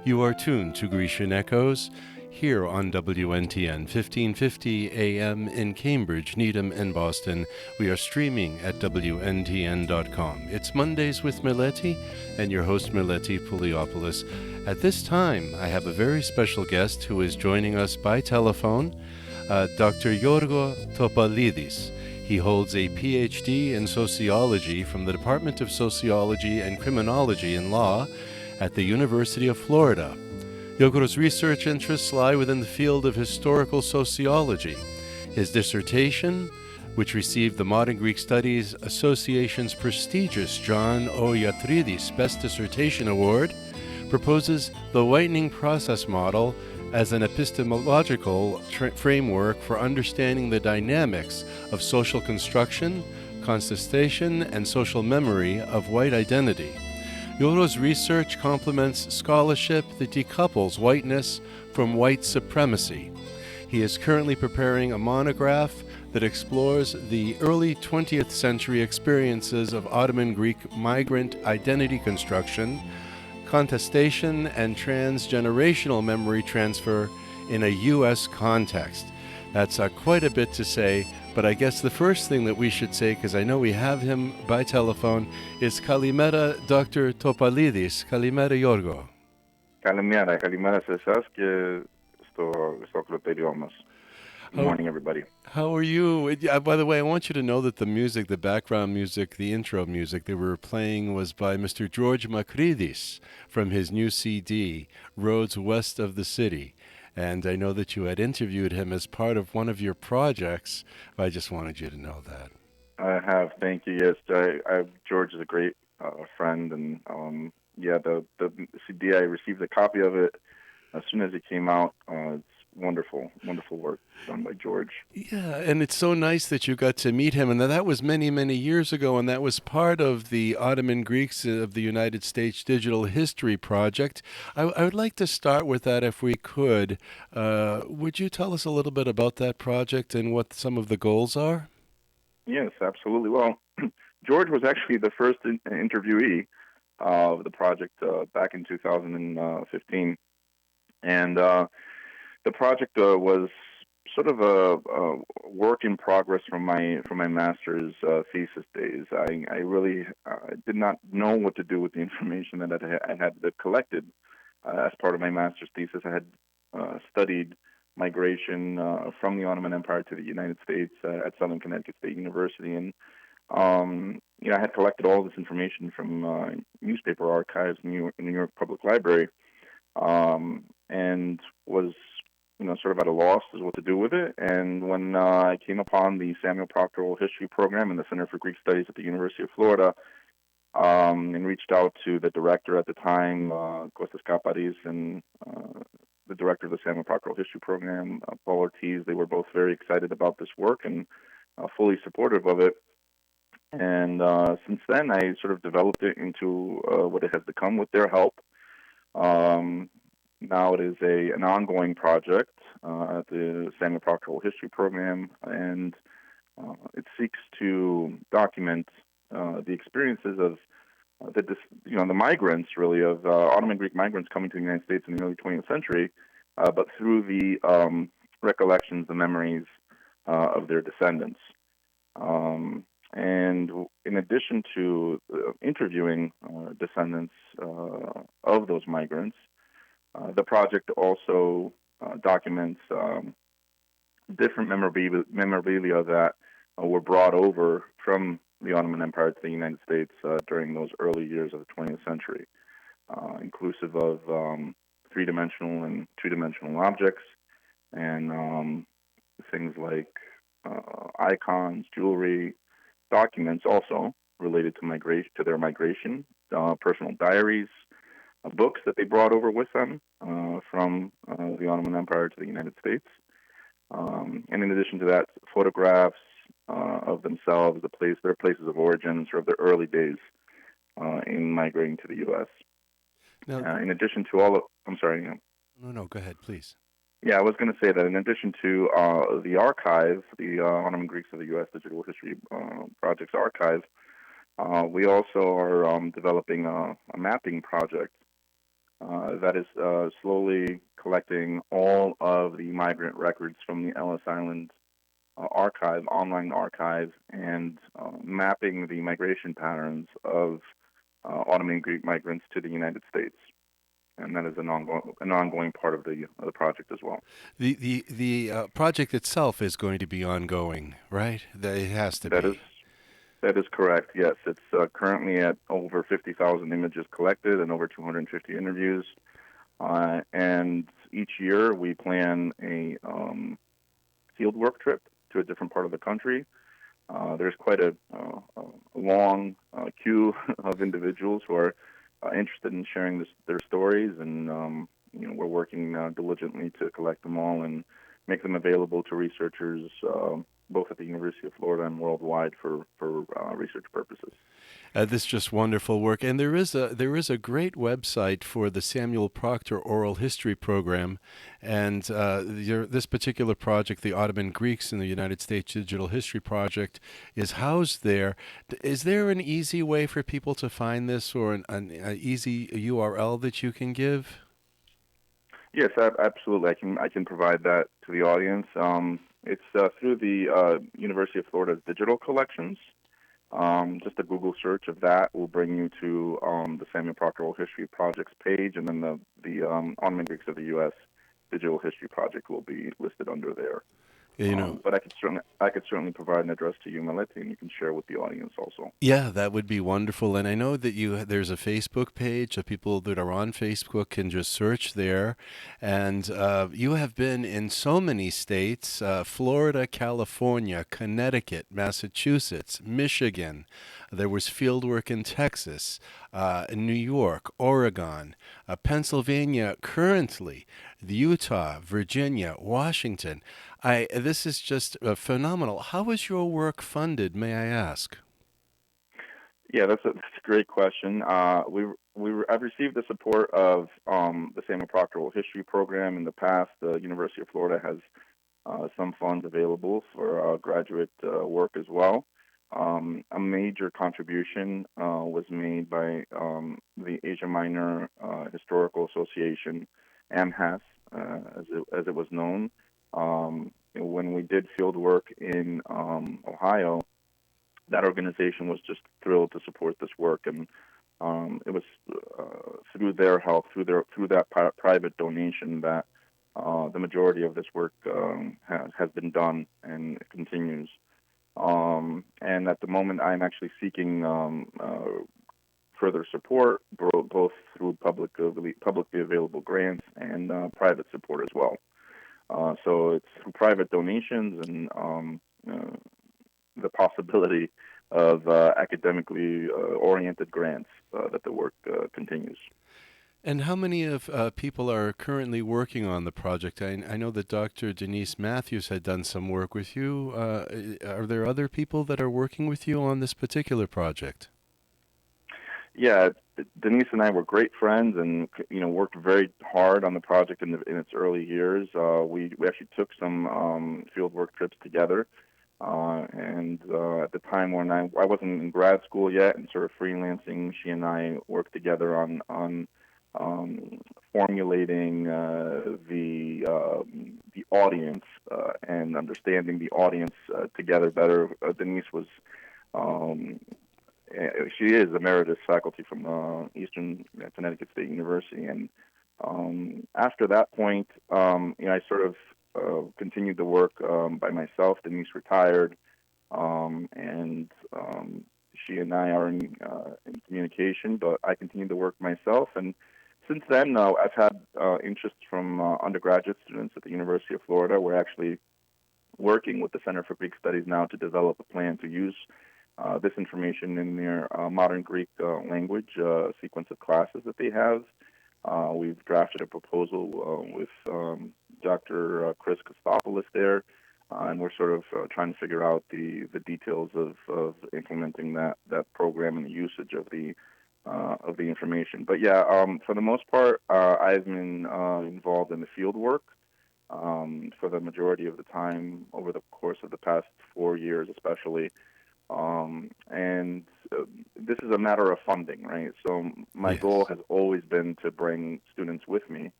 You are tuned to Grecian Echoes here on WNTN 1550 AM in Cambridge, Needham, and Boston. We are streaming at WNTN.com. It's Mondays with Meleti and your host Meleti Pouliopoulos. At this time, I have a very special guest who is joining us by telephone, Dr. Yiorgo Topalidis. He holds a PhD in sociology from the Department of Sociology and Criminology in Law at the University of Florida. Yiorgo's research interests lie within the field of historical sociology. His dissertation, which received the Modern Greek Studies Association's prestigious John O. Yatridis Best Dissertation Award, proposes the whitening process model as an epistemological framework for understanding the dynamics of social construction, contestation, and social memory of white identity. Yiorgo's research complements scholarship that decouples whiteness from white supremacy. He is currently preparing a monograph that explores the early 20th century experiences of Ottoman Greek migrant identity construction, contestation, and transgenerational memory transfer in a U.S. context. That's quite a bit to say, but I guess the first thing that we should say, because I know we have him by telephone, is Kalimera Dr. Topalidis. Kalimera Yiorgo. Καλημέρα σε εσάς και στο ακροτήριό μας. Good morning, everybody. How are you? By the way, I want you to know that the music, the background music, the intro music that we were playing was by Mr. George Makridis from his new CD, Roads West of the City. And I know that you had interviewed him as part of one of your projects. I just wanted you to know that. I have, thank you. Yes, George is a great friend, and the CD, I received a copy of it as soon as it came out. It's wonderful work done by George. Yeah, and it's so nice that you got to meet him, and that was many, many years ago, and that was part of the Ottoman Greeks of the United States Digital History Project. I would like to start with that if we could. Would you tell us a little bit about that project and what some of the goals are? Yes, absolutely. Well, George was actually the first interviewee of the project back in 2015, and the project was sort of a work in progress from my master's thesis days. I really did not know what to do with the information that I had collected as part of my master's thesis. I had studied migration from the Ottoman Empire to the United States at Southern Connecticut State University, and I had collected all this information from newspaper archives in the New York Public Library, and was sort of at a loss as what to do with it. And when I came upon the Samuel Proctor Oral History Program in the Center for Greek Studies at the University of Florida, and reached out to the director at the time, Kostas Kaparis, and the director of the Samuel Proctor Oral History Program, Paul Ortiz. They were both very excited about this work and fully supportive of it. And since then, I sort of developed it into what it has become with their help. Now it is an ongoing project at the Samuel Proctor Oral History Program, and it seeks to document the experiences of the migrants, really, of Ottoman Greek migrants coming to the United States in the early 20th century, but through the recollections, the memories of their descendants. And in addition to interviewing descendants of those migrants, the project also documents different memorabilia that were brought over from the Ottoman Empire to the United States during those early years of the 20th century, inclusive of three-dimensional and two-dimensional objects, and things like icons, jewelry, documents also related to their migration, personal diaries, books that they brought over with them from the Ottoman Empire to the United States. And in addition to that, photographs of themselves, their places of origin, sort of their early days in migrating to the U.S. Now, in addition to all of... I'm sorry. No, go ahead, please. Yeah, I was going to say that in addition to the archive, the Ottoman Greeks of the U.S. Digital History Project's archive, we also are developing a mapping project that is slowly collecting all of the migrant records from the Ellis Island online archive, and mapping the migration patterns of Ottoman Greek migrants to the United States. And that is an ongoing part of the project as well. The project itself is going to be ongoing, right? It has to That is be. that is correct. Yes, it's currently at over 50,000 images collected and over 250 interviews. And each year we plan a field work trip to a different part of the country. There's quite a long queue of individuals who are interested in sharing their stories, and we're working diligently to collect them all and make them available to researchers both at the University of Florida and worldwide for research purposes. This is just wonderful work, and there is a great website for the Samuel Proctor Oral History Program, and this particular project, the Ottoman Greeks in the United States Digital History Project, is housed there. Is there an easy way for people to find this, or an easy URL that you can give? Yes, absolutely. I can provide that to the audience. It's through the University of Florida's digital collections. Just a Google search of that will bring you to the Samuel Proctor Oral History Project's page, and then the Ottoman Greeks of the U.S. Digital History Project will be listed under there. You know, But I could certainly provide an address to you, Meleti, and you can share with the audience also. Yeah, that would be wonderful. And I know that there's a Facebook page of people that are on Facebook can just search there. And you have been in so many states, Florida, California, Connecticut, Massachusetts, Michigan. There was field work in Texas, New York, Oregon, Pennsylvania currently, Utah, Virginia, Washington. This is just phenomenal. How is your work funded, may I ask? Yeah, that's a great question. I've received the support of the Samuel Proctor Oral History Program in the past. The University of Florida has some funds available for graduate work as well. A major contribution was made by the Asia Minor Historical Association, AMHAS, as it was known. When we did field work in Ohio, that organization was just thrilled to support this work, and it was through their help, through that private donation, that the majority of this work has been done, and it continues. And at the moment, I'm actually seeking further support, both through publicly available grants and private support as well. So it's through private donations and the possibility of academically oriented grants that the work continues. And how many of people are currently working on the project? I know that Dr. Denise Matthews had done some work with you. Are there other people that are working with you on this particular project? Yeah, Denise and I were great friends, and worked very hard on the project in its early years. We actually took some field work trips together, and at the time when I wasn't in grad school yet and sort of freelancing, she and I worked together on formulating the audience and understanding the audience together better. Denise was um, she is emeritus faculty from Eastern Connecticut State University, and after that point, I sort of continued the work by myself. Denise retired, and she and I are in communication, but I continue to work myself. And since then, I've had interest from undergraduate students at the University of Florida. We're actually working with the Center for Greek Studies now to develop a plan to use this information in their modern Greek language sequence of classes that they have. We've drafted a proposal with Dr. Chris Kostopoulos there, and we're sort of trying to figure out the details of implementing that program and the usage of the information. But yeah, for the most part, I've been involved in the field work for the majority of the time over the course of the past 4 years, especially. And this is a matter of funding, right? So my goal Yes. has always been to bring students with me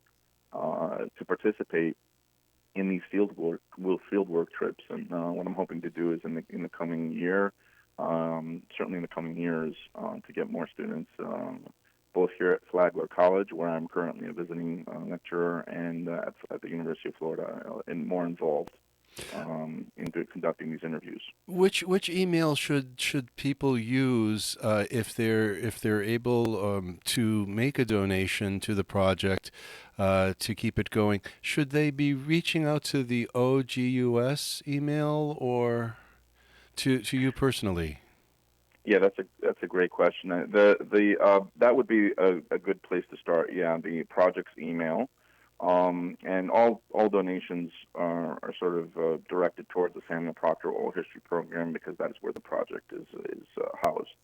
to participate in these field work trips. And what I'm hoping to do is in the coming year, certainly in the coming years, to get more students, both here at Flagler College, where I'm currently a visiting lecturer, and at the University of Florida, and more involved into conducting these interviews. Which email should people use if they're able to make a donation to the project to keep it going? Should they be reaching out to the OGUS email or to you personally? Yeah, that's a great question. The that would be a good place to start. Yeah, the project's email, and all donations are sort of directed towards the Samuel Proctor Oral History Program because that is where the project is housed.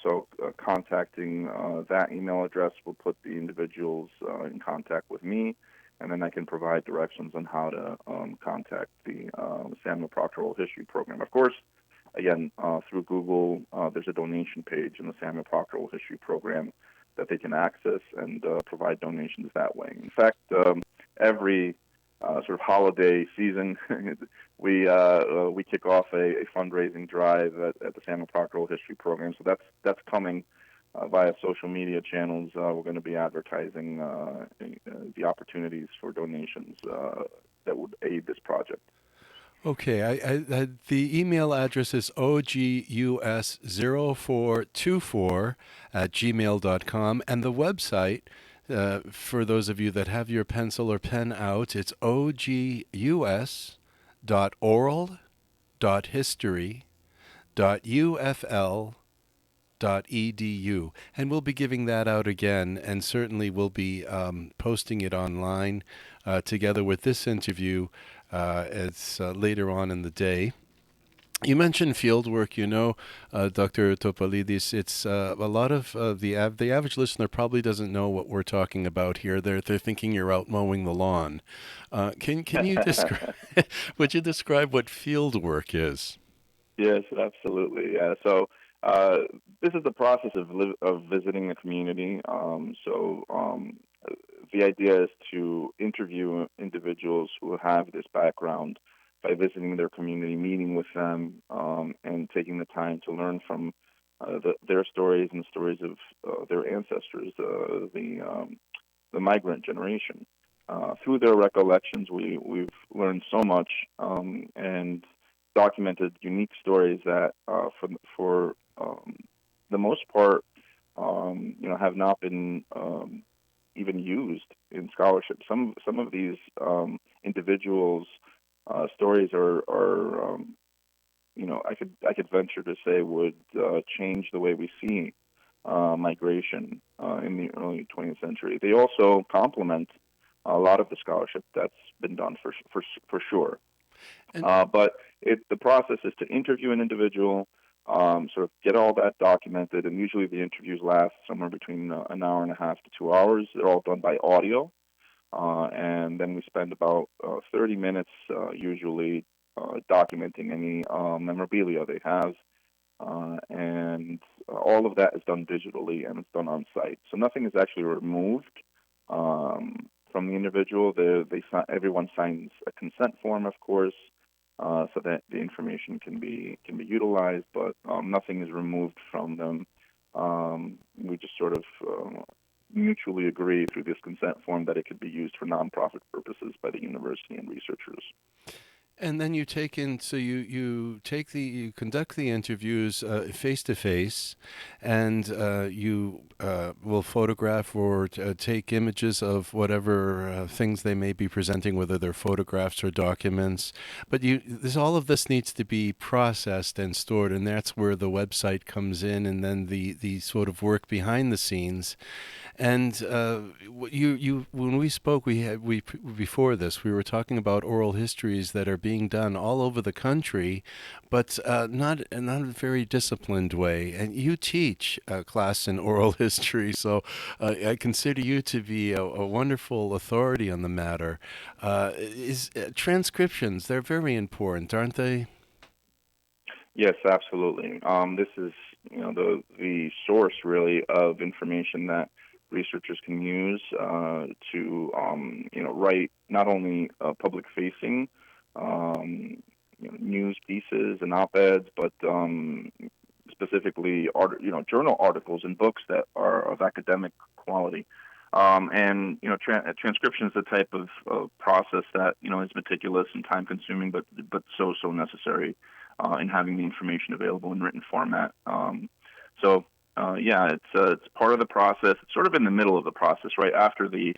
So contacting that email address will put the individuals in contact with me, and then I can provide directions on how to contact the Samuel Proctor Oral History Program. Of course, again, through Google, there's a donation page in the Samuel Proctor Oral History Program that they can access and provide donations that way. In fact, every sort of holiday season, we kick off a fundraising drive at the Samuel Proctor Oral History Program. So that's coming via social media channels. We're going to be advertising the opportunities for donations that would aid this project. Okay, the email address is ogus0424 at gmail.com, and the website, for those of you that have your pencil or pen out, it's ogus.oral.history.ufl.edu, and we'll be giving that out again, and certainly we'll be posting it online together with this interview. It's later on in the day. You mentioned field work, Dr. Topalidis. It's a lot of the average listener probably doesn't know what we're talking about here. They're thinking you're out mowing the lawn. Can you describe? Would you describe what field work is? Yes, absolutely. Yeah. So uh, this is the process of visiting the community. The idea is to interview individuals who have this background by visiting their community, meeting with them, and taking the time to learn from their stories and the stories of their ancestors, the migrant generation. Through their recollections, we've learned so much and documented unique stories that, for the most part, have not been even used in scholarship. Some of these individuals' stories are I could venture to say would change the way we see migration in the early 20th century. They also complement a lot of the scholarship that's been done for sure. And But the process is to interview an individual, sort of get all that documented, and usually the interviews last somewhere between an hour and a half to 2 hours. They're all done by audio, and then we spend about 30 minutes usually documenting any memorabilia they have, and all of that is done digitally and it's done on site. So nothing is actually removed from the individual. Everyone signs a consent form, of course, so that the information can be utilized, but nothing is removed from them. We just sort of mutually agree through this consent form that it could be used for nonprofit purposes by the university and researchers. And then you take in, so you conduct the interviews face to face, and you will photograph or take images of whatever things they may be presenting, whether they're photographs or documents. But all of this needs to be processed and stored, and that's where the website comes in, and then the sort of work behind the scenes. And when we spoke, before this, we were talking about oral histories that are being done all over the country, but not a very disciplined way. And you teach a class in oral history, so I consider you to be a wonderful authority on the matter. Is Transcriptions? They're very important, aren't they? Yes, absolutely. This is, the source really of information that researchers can use to, write not only public-facing, news pieces and op-eds, but specifically, journal articles and books that are of academic quality. And transcription is the type of process that is meticulous and time-consuming, but so necessary in having the information available in written format. Yeah, it's part of the process. It's sort of in the middle of the process, right after the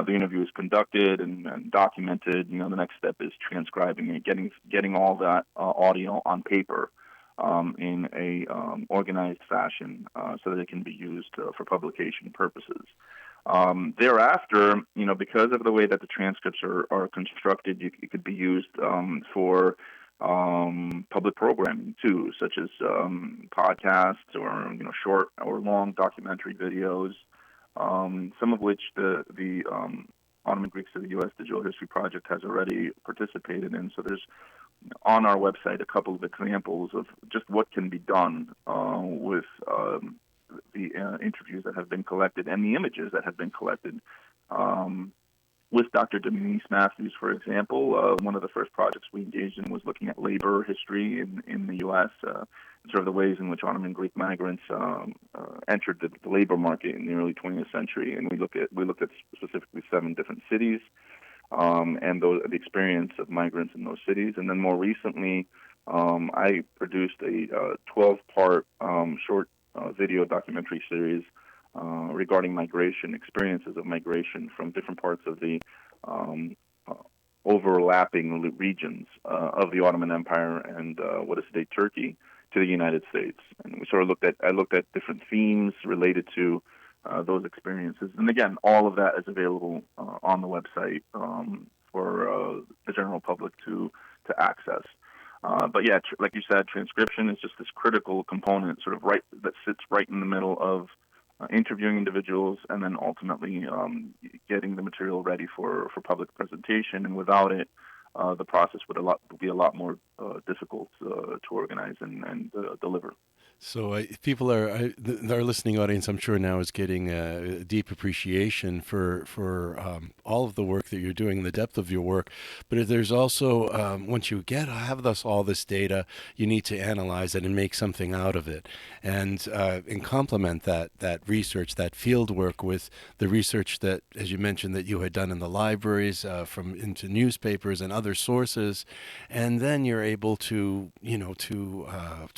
interview is conducted and documented. The next step is transcribing and getting all that audio on paper in a organized fashion so that it can be used for publication purposes. Thereafter, because of the way that the transcripts are constructed, it could be used for public programming too, such as podcasts or short or long documentary videos. Some of which the Ottoman Greeks of the U.S. Digital History Project has already participated in. So there's on our website a couple of examples of just what can be done with the interviews that have been collected and the images that have been collected. With Dr. Denise Matthews, for example, one of the first projects we engaged in was looking at labor history in the U.S., sort of the ways in which Ottoman Greek migrants entered the labor market in the early 20th century. And we looked at specifically 7 different cities and the experience of migrants in those cities. And then more recently, I produced a 12-part short video documentary series regarding migration, experiences of migration from different parts of the um, uh, overlapping regions of the Ottoman Empire and what is today Turkey to the United States. And I looked at different themes related to those experiences. And again, all of that is available on the website for the general public to access. But yeah, like you said, transcription is just this critical component, sort of that sits right in the middle of interviewing individuals and then ultimately getting the material ready for public presentation. And without it, the process would be a lot more difficult to organize and deliver. So people our listening audience, I'm sure now is getting a deep appreciation for all of the work that you're doing, the depth of your work. But there's also once you have all this data, you need to analyze it and make something out of it, and complement that research, that field work with the research that, as you mentioned, that you had done in the libraries, from into newspapers and other sources, and then you're able to to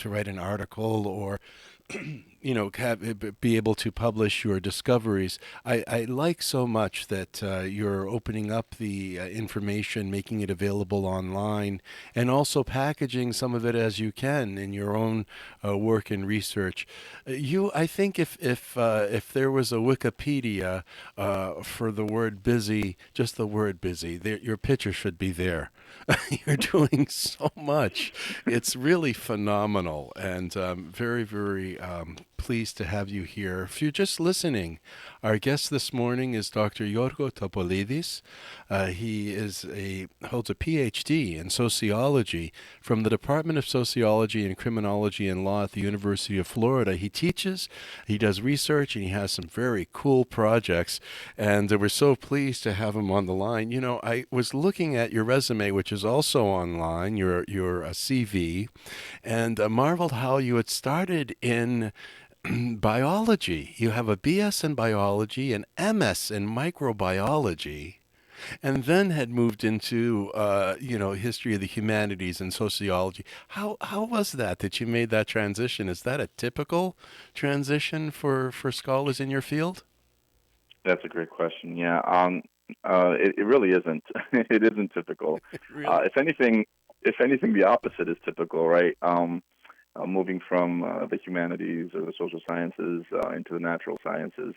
write an article or be able to publish your discoveries. I like so much that you're opening up the information, making it available online, and also packaging some of it as you can in your own work and research. I think if there was a Wikipedia for the word busy, just the word busy, your picture should be there. You're doing so much. It's really phenomenal, and very, very pleased to have you here. If you're just listening, our guest this morning is Dr. Yiorgo Topalidis. He holds a PhD in sociology from the Department of Sociology and Criminology and Law at the University of Florida. He teaches, he does research, and he has some very cool projects. And we're so pleased to have him on the line. I was looking at your resume, which is also online, your CV, and marveled how you had started in biology. You have a BS in biology, an MS in microbiology, and then had moved into history of the humanities and sociology. How was that you made that transition? Is that a typical transition for scholars in your field? That's a great question. Yeah, it really isn't. It isn't typical. Uh, Really? if anything, if anything, the opposite is typical, right? Moving from the humanities or the social sciences into the natural sciences.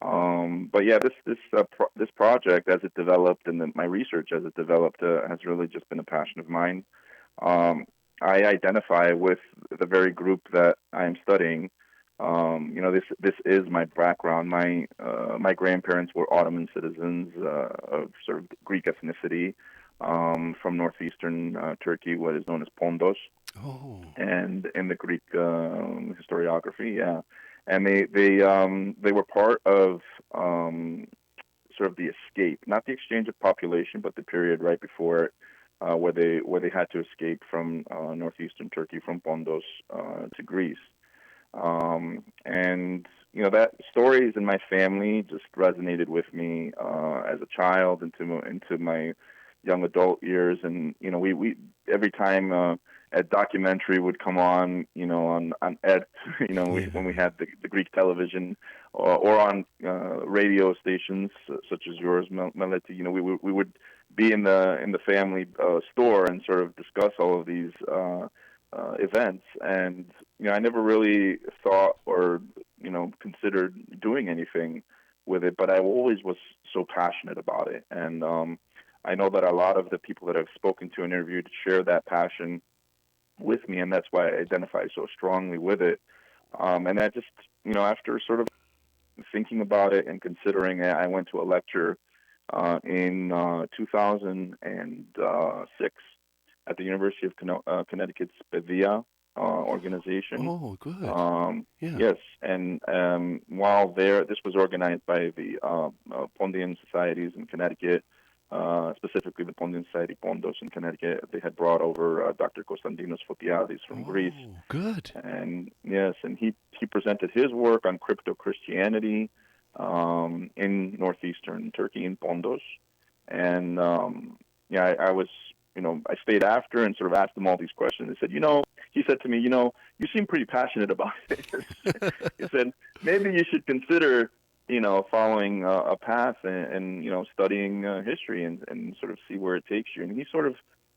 But yeah, this project as it developed and my research as it developed has really just been a passion of mine. Um, I identify with the very group that I am studying. This is my background. My grandparents were Ottoman citizens of sort of Greek ethnicity from northeastern Turkey, what is known as Pondos. Oh. and in the Greek historiography. Yeah, and they were part of sort of the escape, not the exchange of population, but the period right before it, where they had to escape from northeastern Turkey, from Pondos to Greece. And that stories in my family just resonated with me as a child into my young adult years. And we every time a documentary would come on, on Ed, when we Yeah. had the Greek television, or on radio stations such as yours, Meleti. We would be in the family store and sort of discuss all of these events. And I never really thought or considered doing anything with it, but I always was so passionate about it. And I know that a lot of the people that I've spoken to and interviewed share that passion with me, and that's why I identify so strongly with it. And I just, after sort of thinking about it and considering it, I went to a lecture in 2006 at the University of Connecticut's Pevia organization. Oh, good. Um, Yeah. yes, and while there, this was organized by the Pondian societies in Connecticut, specifically the Pondian Society Pondos in Connecticut. They had brought over Dr. Konstantinos Fotiadis from Greece, Oh, good. and yes, and he presented his work on crypto Christianity in northeastern Turkey in Pondos, and yeah, I was I stayed after and sort of asked him all these questions. He said to me, you seem pretty passionate about it. He said maybe you should consider following a path and studying history and sort of see where it takes you. And he sort of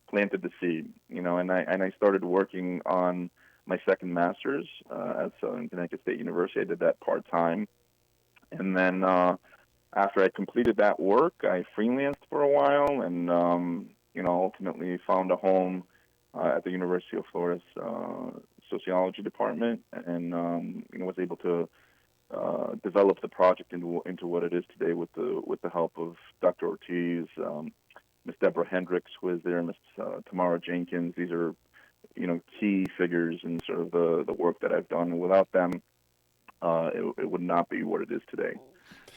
planted the seed, and I started working on my second master's at Southern Connecticut State University. I did that part time, and then after I completed that work, I freelanced for a while, and ultimately found a home at the University of Florida's sociology department, and was able to develop the project into what it is today with the help of Dr. Ortiz, Miss Deborah Hendricks, who is there, Miss Tamara Jenkins. These are key figures in sort of the work that I've done. Without them, it would not be what it is today.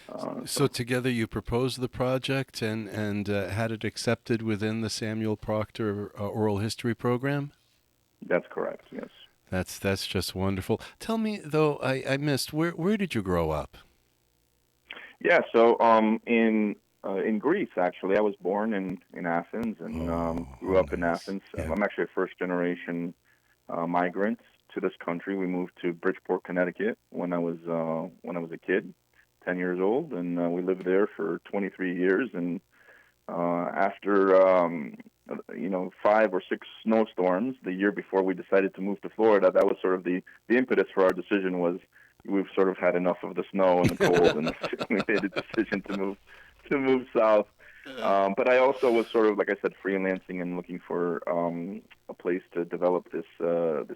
So So together you proposed the project and had it accepted within the Samuel Proctor Oral History Program? that's correct. Yes. That's just wonderful. Tell me though, I missed where did you grow up? Yeah. So in Greece, actually, I was born in Athens and Oh, grew oh, up in nice. Athens. Yeah. I'm actually a first generation migrant to this country. We moved to Bridgeport, Connecticut when I was a kid, 10 years old, and we lived there for 23 years. And after 5 or 6 snowstorms the year before we decided to move to Florida, that was sort of the impetus for our decision. Was we've sort of had enough of the snow and the cold, and we made a decision to move south. But I also was sort of, like I said, freelancing and looking for a place to develop this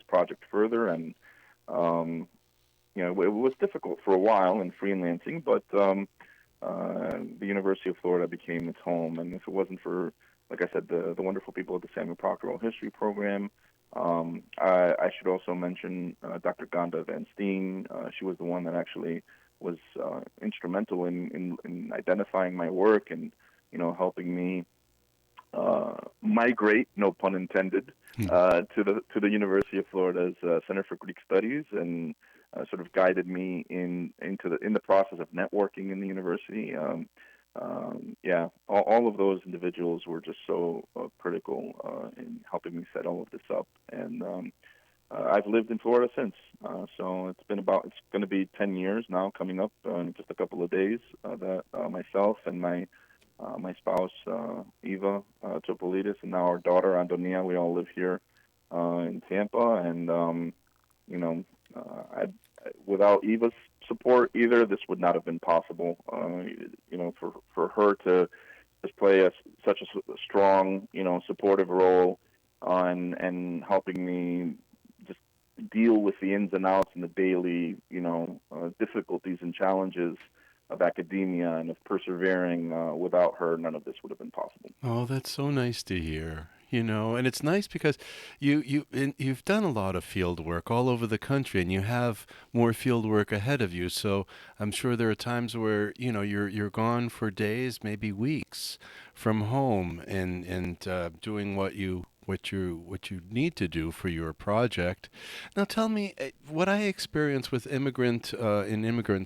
project further. And um, it was difficult for a while in freelancing, but the University of Florida became its home. And if it wasn't for, like I said, the wonderful people at the Samuel Proctor Oral History Program, I should also mention Dr. Ganda Van Steen. She was the one that actually was instrumental in identifying my work and helping me migrate, no pun intended, to the University of Florida's Center for Greek Studies, and sort of guided me in the process of networking in the university. Yeah, all of those individuals were just so critical in helping me set all of this up, and I've lived in Florida since. So it's going to be 10 years now, coming up in just a couple of days. That myself and my spouse Eva Topalidis, and now our daughter Antonia, we all live here in Tampa. And you know, without Eva's support either, this would not have been possible. For her to just play such a strong, supportive role on and helping me just deal with the ins and outs and the daily, difficulties and challenges of academia and of persevering. Without her, none of this would have been possible. Oh, that's so nice to hear. And it's nice because you've done a lot of field work all over the country, and you have more field work ahead of you. So I'm sure there are times where you're gone for days, maybe weeks, from home, and doing what you need to do for your project. Now, tell me what I experience with immigrant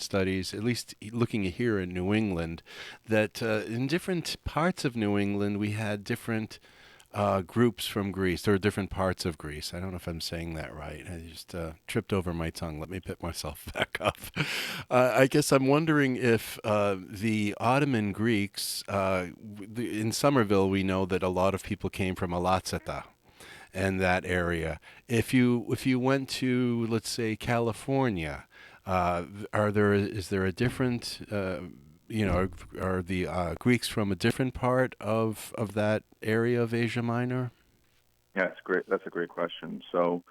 studies, at least looking here in New England, that in different parts of New England we had different groups from Greece. There are different parts of Greece. I don't know if I'm saying that right. I just tripped over my tongue. Let me pick myself back up. I guess I'm wondering if the Ottoman Greeks, in Somerville, we know that a lot of people came from Alatzata and that area. If you went to, let's say, California, is there a different are the Greeks from a different part of that area of Asia Minor? Yeah, it's great. That's a great question. So,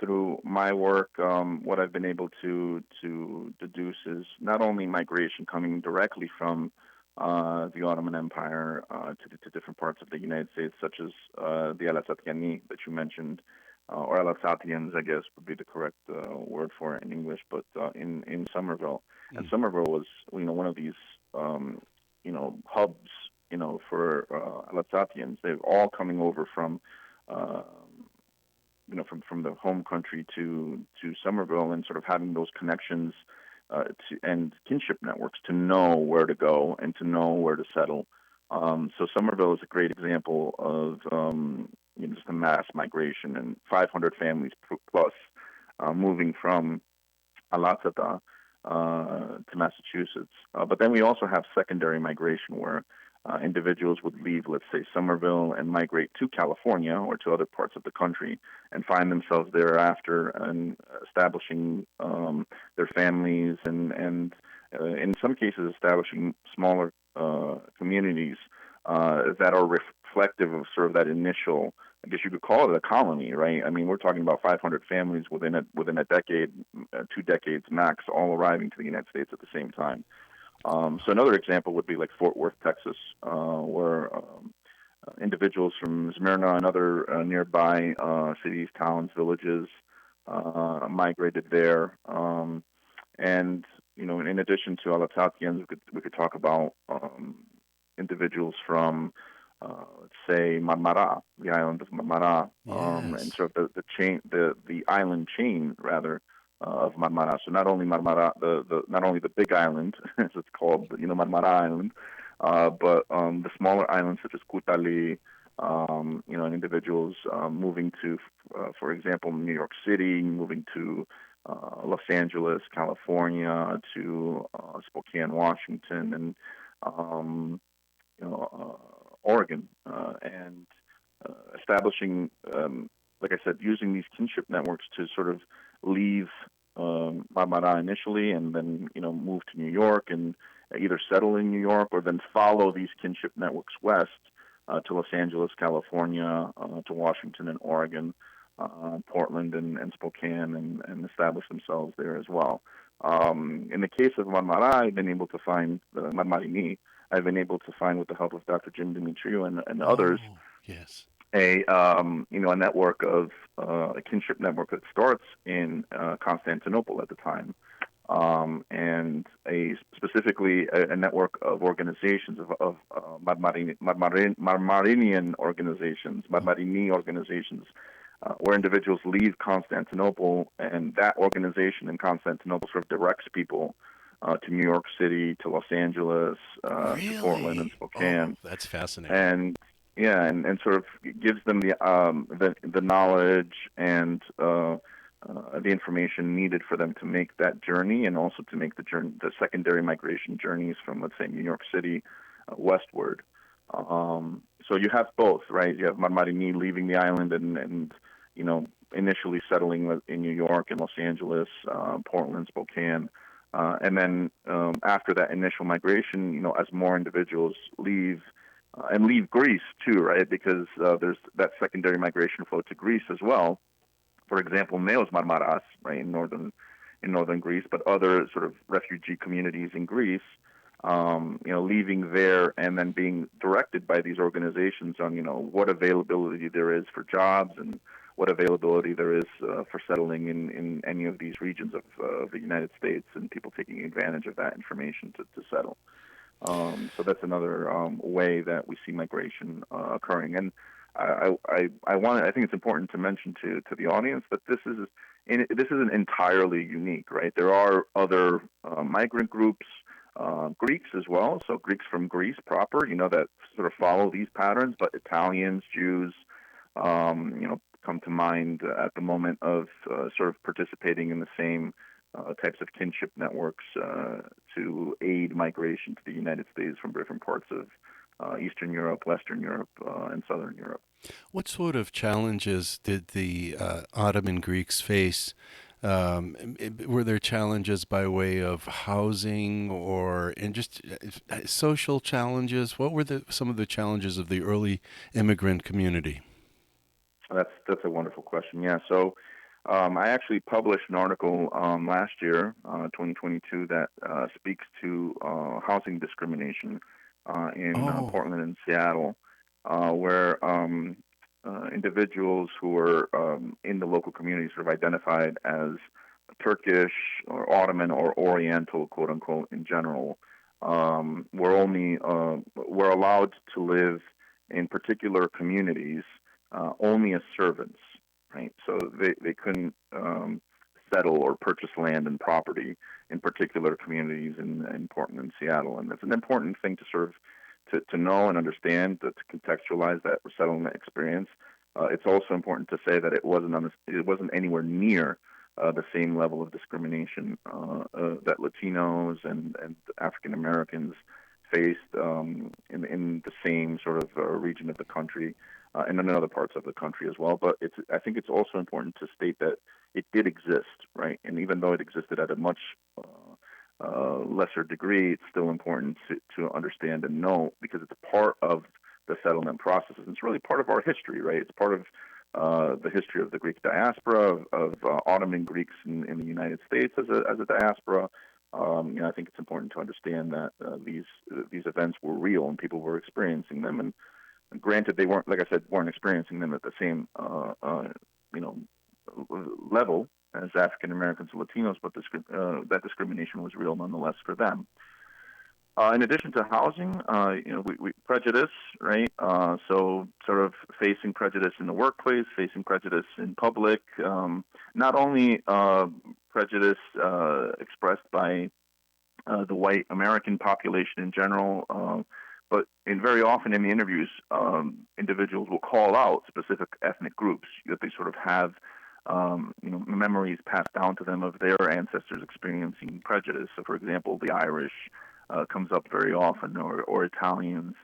through my work, what I've been able to deduce is not only migration coming directly from the Ottoman Empire to different parts of the United States, such as the Alassatiani that you mentioned, or Alassatians, I guess would be the correct word for it in English, but in Somerville, and Mm. Somerville was one of these hubs for Alassatians. They're all coming over from uh, from the home country to Somerville, and sort of having those connections and kinship networks to know where to go and to know where to settle. So Somerville is a great example of just a mass migration, and 500 families plus moving from Alatsata to Massachusetts. But then we also have secondary migration where individuals would leave, let's say, Somerville and migrate to California or to other parts of the country and find themselves thereafter and establishing their families and in some cases establishing smaller communities that are reflective of sort of that initial, I guess you could call it a colony, right? I mean, we're talking about 500 families within a decade, 2 decades max, all arriving to the United States at the same time. So another example would be like Fort Worth, Texas, where individuals from Smyrna and other nearby cities, towns, villages migrated there. And in addition to Alatsatians, we could talk about individuals from, let's say, Marmara, the island of Marmara, and Yes. sort of the chain, the island chain rather of Marmara. So not only Marmara, not only the big island, as it's called, Marmara Island, but the smaller islands such as Kutali, and individuals moving to, for example, New York City, moving to Los Angeles, California, to Spokane, Washington, and Oregon, and establishing, like I said, using these kinship networks to sort of leave Marmara initially, and then move to New York and either settle in New York or then follow these kinship networks west to Los Angeles, California, to Washington and Oregon, Portland and Spokane, and establish themselves there as well. In the case of Marmara, I've been able to find Marmarini. I've been able to find, with the help of Dr. Jim Dimitriou and others, Oh, yes. a network of a kinship network that starts in Constantinople at the time, and specifically a network of organizations of Marmarinian organizations, Marmarini organizations, where individuals leave Constantinople, and that organization in Constantinople sort of directs people to New York City, to Los Angeles, to Portland and Really? Oh, Spokane, that's fascinating. and yeah, and sort of gives them the knowledge and the information needed for them to make that journey, and also to make the secondary migration journeys from, let's say, New York City westward. So you have both, right? You have Marmarini leaving the island and initially settling in New York and Los Angeles, Portland, Spokane. And then after that initial migration, as more individuals leave and leave Greece too, right? Because there's that secondary migration flow to Greece as well. For example, Neos Marmaras, right, in northern Greece, but other sort of refugee communities in Greece. leaving there and then being directed by these organizations on, what availability there is for jobs and what availability there is for settling in any of these regions of the United States, and people taking advantage of that information to settle. So that's another way that we see migration occurring. And I think it's important to mention to the audience that this isn't entirely unique, right? There are other migrant groups, Greeks as well. So Greeks from Greece proper, that sort of follow these patterns, but Italians, Jews, come to mind at the moment of sort of participating in the same types of kinship networks to aid migration to the United States from different parts of Eastern Europe, Western Europe, and Southern Europe. What sort of challenges did the Ottoman Greeks face? Were there challenges by way of housing and just social challenges? What were some of the challenges of the early immigrant community? That's a wonderful question. Yeah. So I actually published an article last year, 2022, that speaks to housing discrimination in Portland and Seattle, where individuals who were in the local community sort of identified as Turkish or Ottoman or Oriental, quote unquote, in general, were allowed to live in particular communities only as servants, right? So they couldn't settle or purchase land and property in particular communities in Portland and Seattle, and that's an important thing to sort of to know and understand, to contextualize that resettlement experience. It's also important to say that it wasn't anywhere near the same level of discrimination that Latinos and African Americans faced in the same sort of region of the country and in other parts of the country as well. But I think it's also important to state that it did exist, right? And even though it existed at a much lesser degree, it's still important to understand and know, because it's a part of the settlement process. And it's really part of our history, right? It's part of the history of the Greek diaspora, of Ottoman Greeks in the United States as a diaspora. I think it's important to understand that these events were real and people were experiencing them. And granted, they weren't, like I said, experiencing them at the same level as African Americans and Latinos, but that discrimination was real nonetheless for them. In addition to housing, we prejudice, right? So sort of facing prejudice in the workplace, facing prejudice in public, not only prejudice expressed by the white American population in general, but very often in the interviews, individuals will call out specific ethnic groups that they sort of have memories passed down to them of their ancestors experiencing prejudice. So, for example, the Irish comes up very often, or Italians,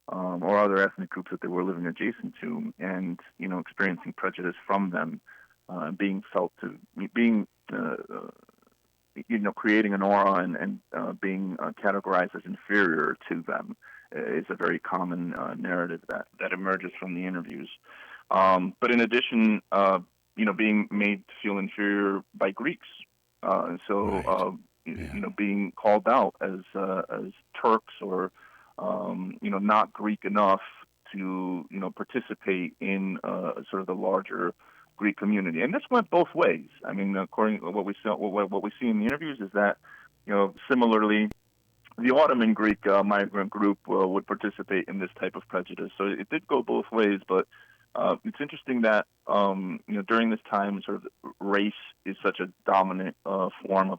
or other ethnic groups that they were living adjacent to, and experiencing prejudice from them, creating an aura and being categorized as inferior to them is a very common narrative that emerges from the interviews. But in addition, being made to feel inferior by Greeks, and so being called out as Turks or not Greek enough to participate in sort of the larger Greek community, and this went both ways. I mean, according to what we see in the interviews is that similarly, the Ottoman Greek migrant group would participate in this type of prejudice. So it did go both ways, but it's interesting that during this time, sort of race is such a dominant form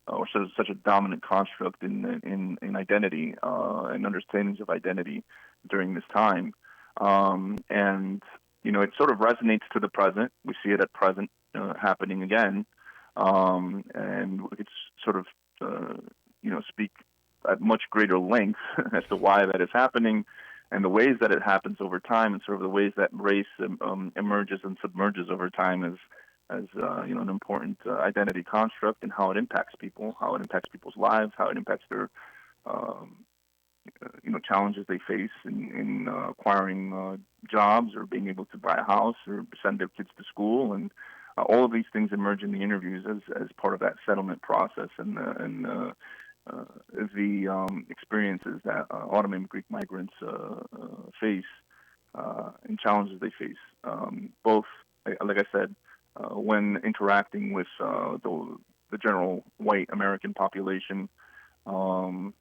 or such a dominant construct in identity and understandings of identity during this time, and it sort of resonates to the present. We see it at present happening again, and it's sort of speak at much greater length as to why that is happening, and the ways that it happens over time, and sort of the ways that race emerges and submerges over time as an important identity construct, and how it impacts people, how it impacts people's lives, how it impacts their challenges they face in acquiring jobs or being able to buy a house or send their kids to school, and all of these things emerge in the interviews as part of that settlement process, and experiences that Ottoman Greek migrants face and challenges they face, both, like I said, when interacting with the general white American population, um,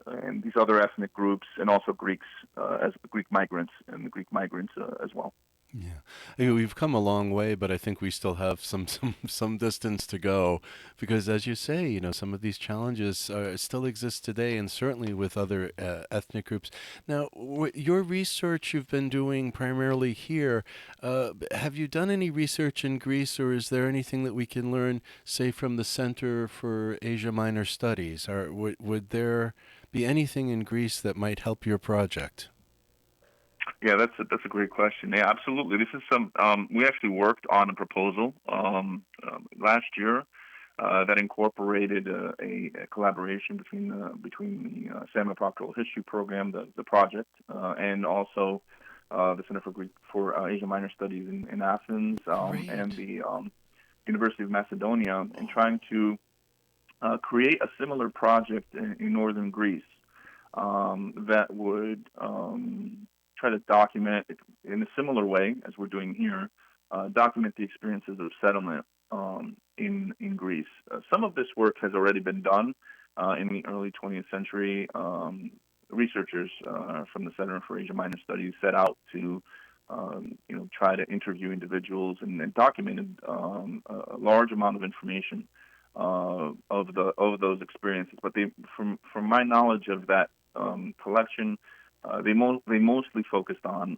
and these other ethnic groups, and also Greeks as Greek migrants and the Greek migrants as well. Yeah, we've come a long way, but I think we still have some distance to go, because as you say, some of these challenges still exist today, and certainly with other ethnic groups. Now, your research you've been doing primarily here, have you done any research in Greece, or is there anything that we can learn, say, from the Center for Asia Minor Studies? Or would there be anything in Greece that might help your project? Yeah, that's a great question. Yeah, absolutely. This is some we actually worked on a proposal last year that incorporated a collaboration between the Salmon Proctoral History Program, the project, and also the Center for Asia Minor Studies in Athens, and Great. the University of Macedonia, in trying to create a similar project in northern Greece that would try to document in a similar way as we're doing here, document the experiences of settlement in Greece. Some of this work has already been done in the early 20th century. Researchers from the Center for Asia Minor Studies set out to try to interview individuals and documented a large amount of information of those experiences. But from my knowledge of that collection, they mostly focused on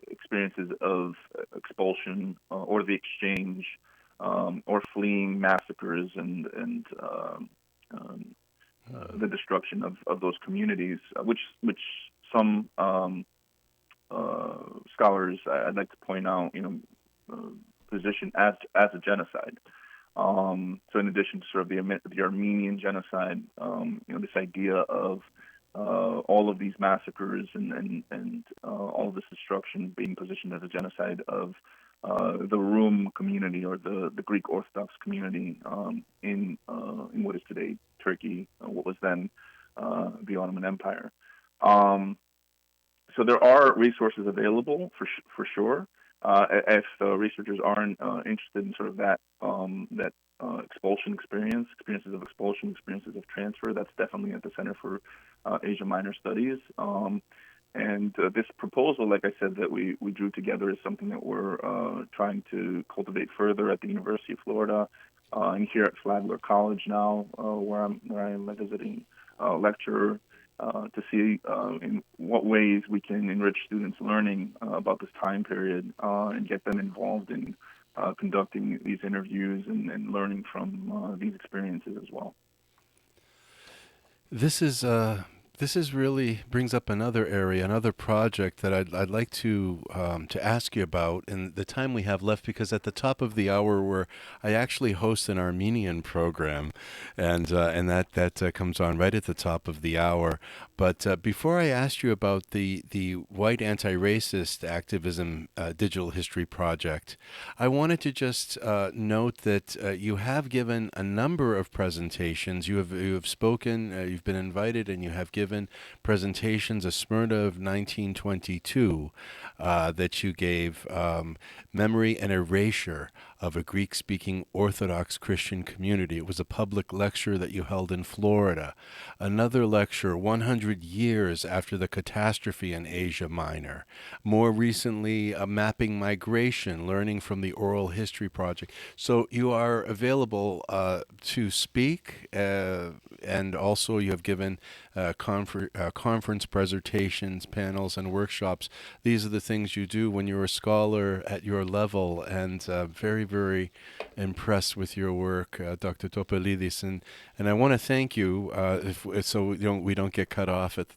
experiences of expulsion or the exchange, or fleeing massacres and the destruction of those communities, which some scholars, I'd like to point out, position as a genocide. So in addition to sort of the Armenian genocide, this idea of all of these massacres and all of this destruction being positioned as a genocide of the Rum community, or the Greek Orthodox community in what is today Turkey, what was then the Ottoman Empire. So there are resources available for sure. If researchers aren't interested in sort of that expulsion experiences of expulsion, experiences of transfer, that's definitely at the Center for Asia Minor Studies. And this proposal, like I said, that we drew together is something that we're trying to cultivate further at the University of Florida, and here at Flagler College now, where I am a visiting lecturer, to see in what ways we can enrich students' learning about this time period, and get them involved in conducting these interviews and learning from these experiences as well. This is really brings up another area, another project that I'd like to ask you about in the time we have left, because at the top of the hour I actually host an Armenian program, and that comes on right at the top of the hour. But before I asked you about the white anti-racist activism digital history project, I wanted to just note that you have given a number of presentations. You have spoken. You've been invited, and you have given presentations. A Smyrna of 1922 that you gave, memory and erasure of a Greek-speaking Orthodox Christian community. It was a public lecture that you held in Florida. Another lecture, 100 years after the catastrophe in Asia Minor. More recently, Mapping Migration, learning from the Oral History Project. So you are available to speak, and also you have given conference presentations, panels, and workshops. These are the things you do when you're a scholar at your level, and very, very impressed with your work, Dr. Topalidis, and I want to thank you. So we don't get cut off at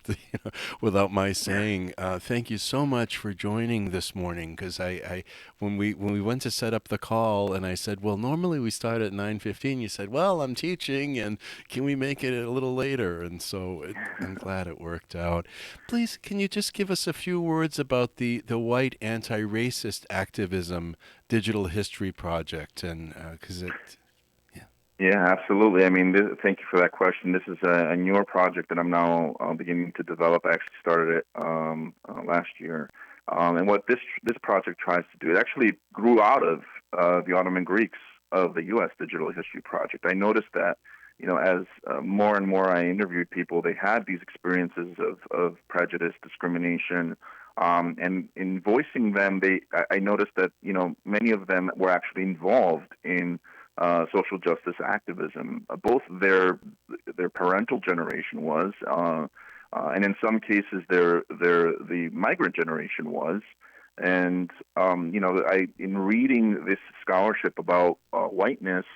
without my saying thank you so much for joining this morning. Because I when we went to set up the call, and I said, well, normally we start at 9:15. You said, well, I'm teaching, and can we make it a little later? And so I'm glad it worked out. Please, can you just give us a few words about the white anti-racist activism digital history project, and because it, yeah. Yeah, absolutely. I mean, thank you for that question. This is a newer project that I'm now beginning to develop. I actually started it last year, and what this project tries to do, it actually grew out of the Ottoman Greeks of the U.S. Digital History Project. I noticed that, as more and more I interviewed people, they had these experiences of prejudice, discrimination, and in voicing them, I noticed that many of them were actually involved in social justice activism. Both their parental generation was, and in some cases, the migrant generation was. And I in reading this scholarship about whiteness,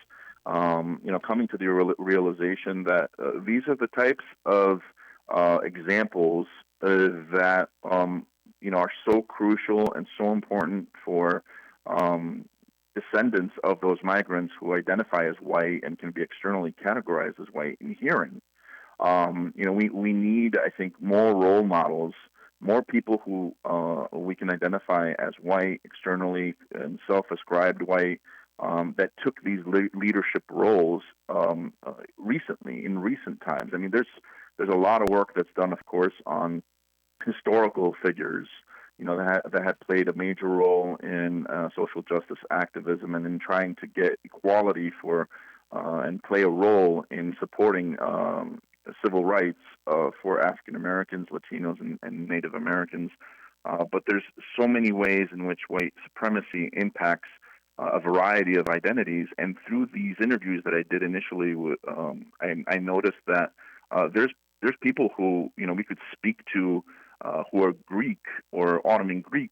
coming to the realization that these are the types of examples that are so crucial and so important for um, descendants of those migrants who identify as white and can be externally categorized as white in hearing. We need, I think, more role models, more people who we can identify as white externally and self-ascribed white that took these leadership roles recently in recent times. I mean, there's a lot of work that's done, of course, on historical figures, that had played a major role in social justice activism and in trying to get equality for and play a role in supporting civil rights for African Americans, Latinos, and Native Americans. But there's so many ways in which white supremacy impacts a variety of identities. And through these interviews that I did initially, I noticed that there's people who we could speak to who are Greek or Ottoman Greek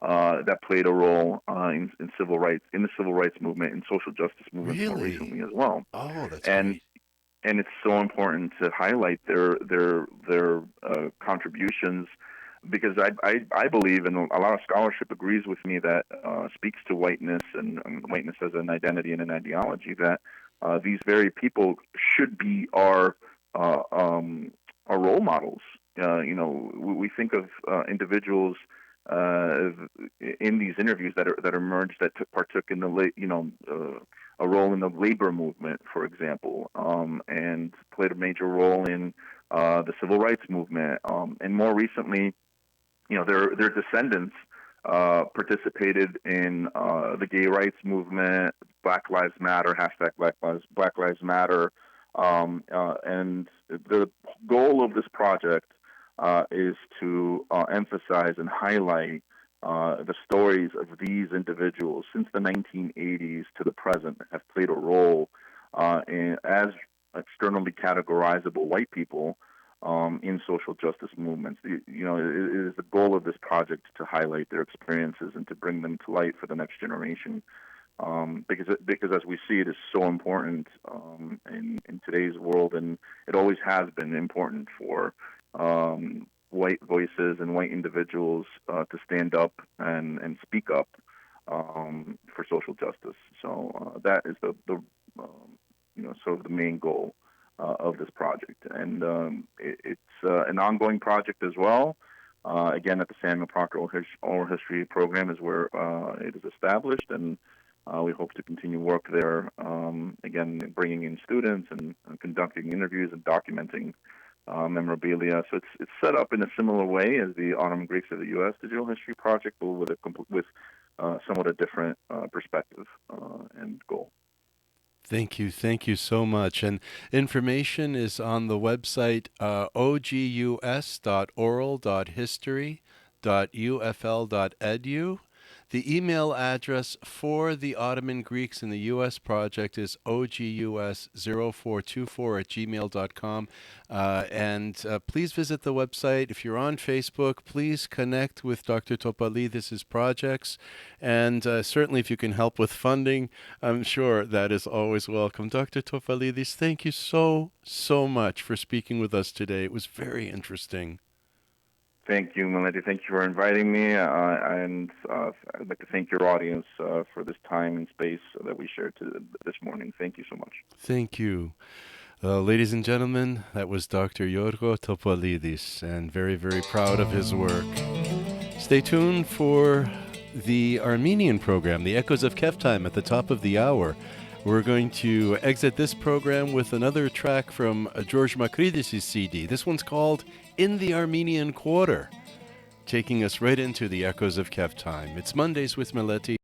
that played a role in civil rights, in the civil rights movement, and social justice movements more Really? recently as well. Oh, that's And great. and it's so important to highlight their contributions because I believe, and a lot of scholarship agrees with me, that speaks to whiteness and whiteness as an identity and an ideology, that these very people should be uh, um, our role models. We think of individuals uh, in these interviews that emerged that partook in the a role in the labor movement, for example, and played a major role in the civil rights movement, and more recently, their descendants participated in the gay rights movement, Black Lives Matter, hashtag Black Lives Matter, and the goal of this project is to emphasize and highlight the stories of these individuals since the 1980s to the present that have played a role as externally categorizable white people in social justice movements. It is the goal of this project to highlight their experiences and to bring them to light for the next generation. Because as we see, it is so important in today's world, and it always has been important for white voices and white individuals to stand up and speak up for social justice. So that is the sort of the main goal of this project, and it's an ongoing project as well. Again, at the Samuel Proctor Oral History Program is where it is established, and we hope to continue work there. Again, bringing in students and conducting interviews and documenting memorabilia. So it's set up in a similar way as the Ottoman Greeks of the U.S. Digital History Project, but with somewhat a different perspective and goal. Thank you so much. And information is on the website ogus.oral.history.ufl.edu. The email address for the Ottoman Greeks in the U.S. project is ogus0424@gmail.com. And please visit the website. If you're on Facebook, please connect with Dr. Topalidis' projects. And certainly, if you can help with funding, I'm sure that is always welcome. Dr. Topalidis, thank you so, so much for speaking with us today. It was very interesting. Thank you, Meleti. Thank you for inviting me, and I'd like to thank your audience for this time and space that we shared this morning. Thank you so much. Thank you. Ladies and gentlemen, that was Dr. Yiorgo Topalidis, and very, very proud of his work. Stay tuned for the Armenian program, the Echoes of Keftime, at the top of the hour. We're going to exit this program with another track from George Makridis' CD. This one's called In the Armenian Quarter, taking us right into the echoes of Kev time. It's Mondays with Meleti.